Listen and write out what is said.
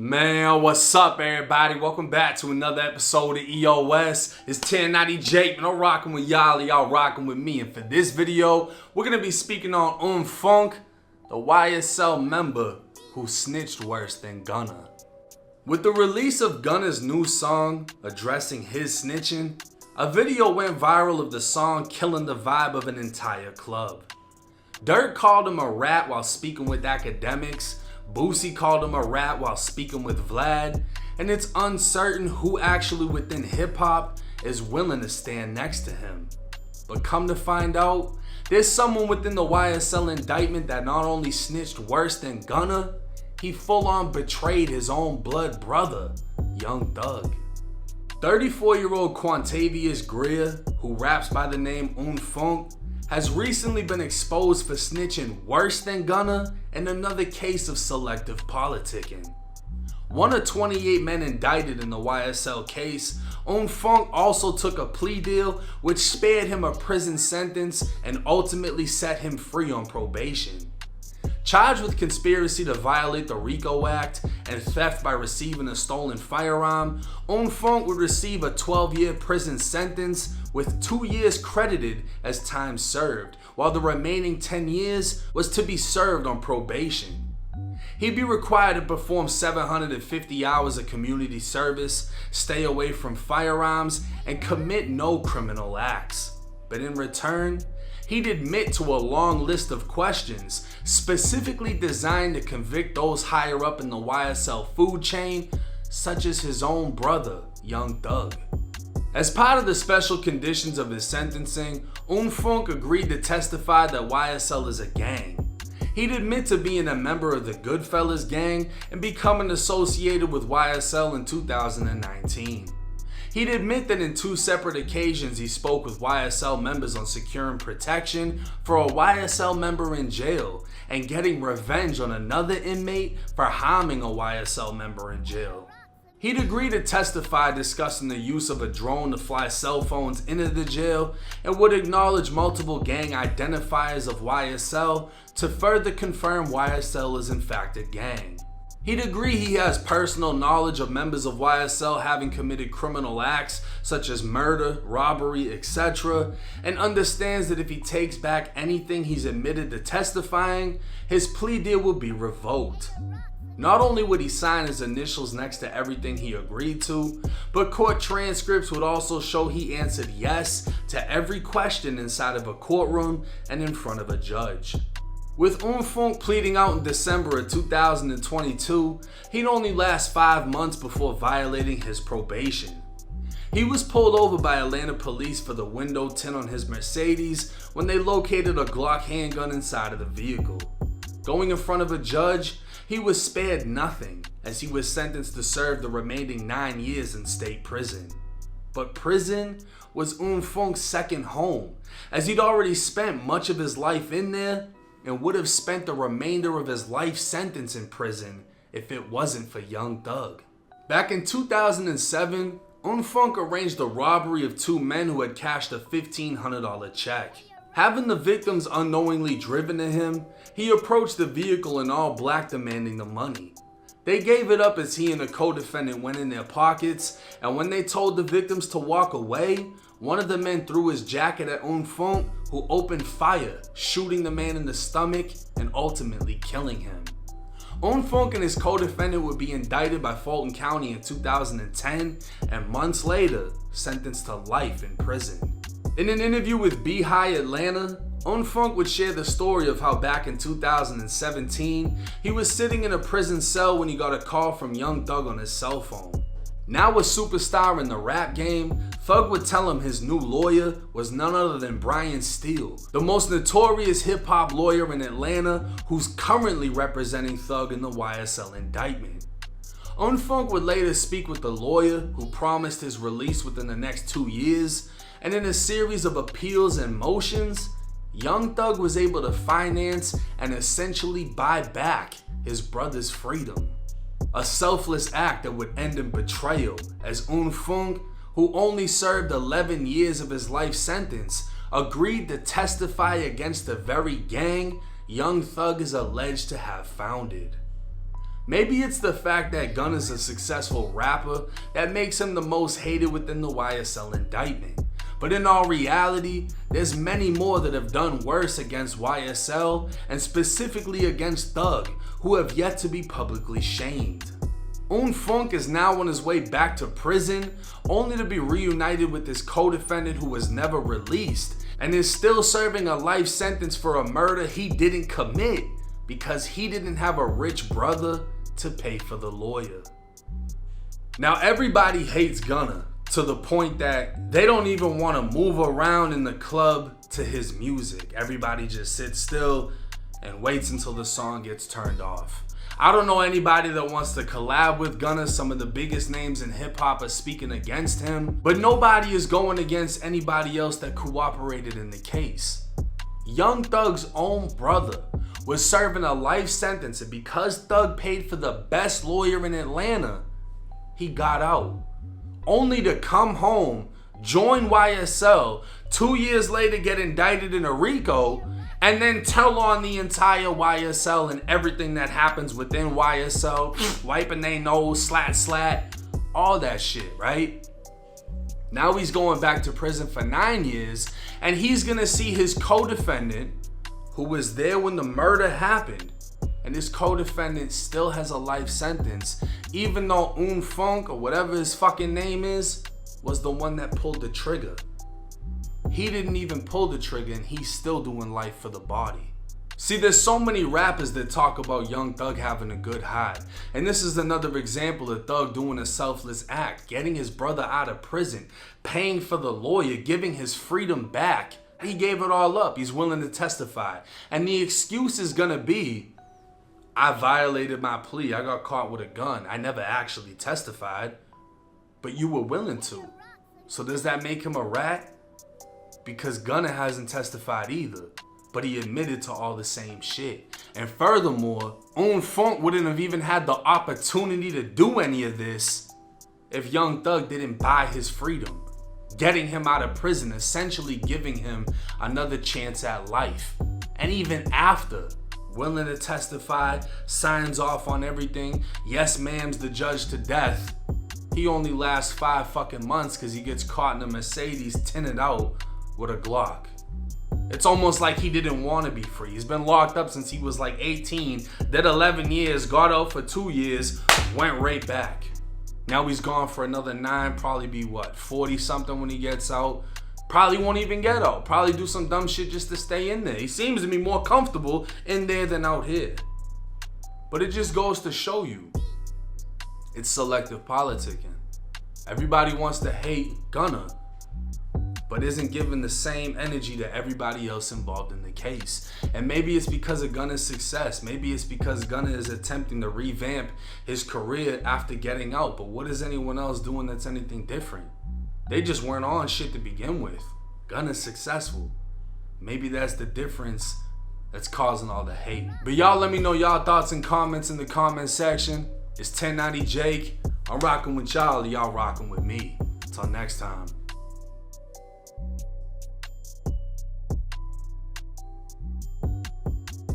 Man, what's up, everybody? Welcome back to another episode of EOS. It's 1090 Jake, and I'm rocking with y'all rocking with me. And for this video, we're gonna be speaking on Unfoonk, the YSL member who snitched worse than Gunna. With the release of Gunna's new song addressing his snitching, a video went viral of the song killing the vibe of an entire club. Dirk called him a rat while speaking with academics. Boosie called him a rat while speaking with Vlad, and it's uncertain who actually within hip-hop is willing to stand next to him. But come to find out, there's someone within the YSL indictment that not only snitched worse than Gunna, he full-on betrayed his own blood brother, Young Thug. 34-year-old Quantavious Greer, who raps by the name Unfoonk, has recently been exposed for snitching worse than Gunna in another case of selective politicking. One of 28 men indicted in the YSL case, Unfoonk also took a plea deal which spared him a prison sentence and ultimately set him free on probation. Charged with conspiracy to violate the RICO Act and theft by receiving a stolen firearm, Unfoonk would receive a 12-year prison sentence with 2 years credited as time served, while the remaining 10 years was to be served on probation. He'd be required to perform 750 hours of community service, stay away from firearms, and commit no criminal acts. But in return, he'd admit to a long list of questions specifically designed to convict those higher up in the YSL food chain, such as his own brother, Young Thug. As part of the special conditions of his sentencing, Unfoonk agreed to testify that YSL is a gang. He'd admit to being a member of the Goodfellas gang and becoming associated with YSL in 2019. He'd admit that in 2 separate occasions he spoke with YSL members on securing protection for a YSL member in jail and getting revenge on another inmate for harming a YSL member in jail. He'd agree to testify discussing the use of a drone to fly cell phones into the jail and would acknowledge multiple gang identifiers of YSL to further confirm YSL is in fact a gang. He'd agree he has personal knowledge of members of YSL having committed criminal acts such as murder, robbery, etc., and understands that if he takes back anything he's admitted to testifying, his plea deal will be revoked. Not only would he sign his initials next to everything he agreed to, but court transcripts would also show he answered yes to every question inside of a courtroom and in front of a judge. With Unfoonk pleading out in December of 2022, he'd only last 5 months before violating his probation. He was pulled over by Atlanta police for the window tint on his Mercedes when they located a Glock handgun inside of the vehicle. Going in front of a judge, he was spared nothing as he was sentenced to serve the remaining 9 years in state prison. But prison was Unfoonk's second home, as he'd already spent much of his life in there and would have spent the remainder of his life sentence in prison if it wasn't for Young Thug. Back in 2007, Unfoonk arranged the robbery of 2 men who had cashed a $1,500 check. Having the victims unknowingly driven to him, he approached the vehicle in all black demanding the money. They gave it up as he and the co-defendant went in their pockets, and when they told the victims to walk away, one of the men threw his jacket at Unfoonk, who opened fire, shooting the man in the stomach and ultimately killing him. Unfoonk and his co-defendant would be indicted by Fulton County in 2010 and months later sentenced to life in prison. In an interview with High Atlanta, Unfoonk would share the story of how back in 2017, he was sitting in a prison cell when he got a call from Young Thug on his cell phone. Now a superstar in the rap game, Thug would tell him his new lawyer was none other than Brian Steele, the most notorious hip-hop lawyer in Atlanta who's currently representing Thug in the YSL indictment. Unfoonk would later speak with the lawyer who promised his release within the next 2 years, and in a series of appeals and motions, Young Thug was able to finance and essentially buy back his brother's freedom. A selfless act that would end in betrayal, as Unfoonk, who only served 11 years of his life sentence, agreed to testify against the very gang Young Thug is alleged to have founded. Maybe it's the fact that Gunna's a successful rapper that makes him the most hated within the YSL indictment. But in all reality, there's many more that have done worse against YSL and specifically against Thug, who have yet to be publicly shamed. Unfoonk is now on his way back to prison, only to be reunited with his co-defendant who was never released and is still serving a life sentence for a murder he didn't commit because he didn't have a rich brother to pay for the lawyer. Now everybody hates Gunna to the point that they don't even want to move around in the club to his music. Everybody just sits still and waits until the song gets turned off. I don't know anybody that wants to collab with Gunna. Some of the biggest names in hip hop are speaking against him, but nobody is going against anybody else that cooperated in the case. Young Thug's own brother was serving a life sentence, and because Thug paid for the best lawyer in Atlanta, he got out. Only to come home, join YSL, 2 years later get indicted in a RICO, and then tell on the entire YSL and everything that happens within YSL, wiping their nose, slat, all that shit, right? Now he's going back to prison for 9 years, and he's gonna see his co-defendant, who was there when the murder happened, and his co-defendant still has a life sentence, even though Unfoonk, or whatever his fucking name is, was the one that pulled the trigger. He didn't even pull the trigger and he's still doing life for the body. See, there's so many rappers that talk about Young Thug having a good high. And this is another example of Thug doing a selfless act, getting his brother out of prison, paying for the lawyer, giving his freedom back. He gave it all up. He's willing to testify. And the excuse is gonna be, I violated my plea. I got caught with a gun. I never actually testified, but you were willing to. So does that make him a rat? Because Gunna hasn't testified either, but he admitted to all the same shit. And furthermore, Unfoonk wouldn't have even had the opportunity to do any of this if Young Thug didn't buy his freedom, getting him out of prison, essentially giving him another chance at life. And even after, willing to testify, signs off on everything, yes ma'am's the judge to death, he only lasts 5 fucking months because he gets caught in a Mercedes tinted out with a Glock. It's almost like he didn't want to be free. He's been locked up since he was like 18, did 11 years, got out for 2 years, went right back. Now he's gone for another 9, probably be what, 40 something when he gets out. Probably won't even get out. Probably do some dumb shit just to stay in there. He seems to be more comfortable in there than out here. But it just goes to show you, it's selective politicking. Everybody wants to hate Gunna, but isn't given the same energy to everybody else involved in the case. And maybe it's because of Gunna's success. Maybe it's because Gunna is attempting to revamp his career after getting out. But what is anyone else doing that's anything different? They just weren't on shit to begin with. Gunna's successful. Maybe that's the difference that's causing all the hate. But y'all let me know y'all thoughts and comments in the comment section. It's 1090 Jake. I'm rocking with y'all rocking with me. Until next time.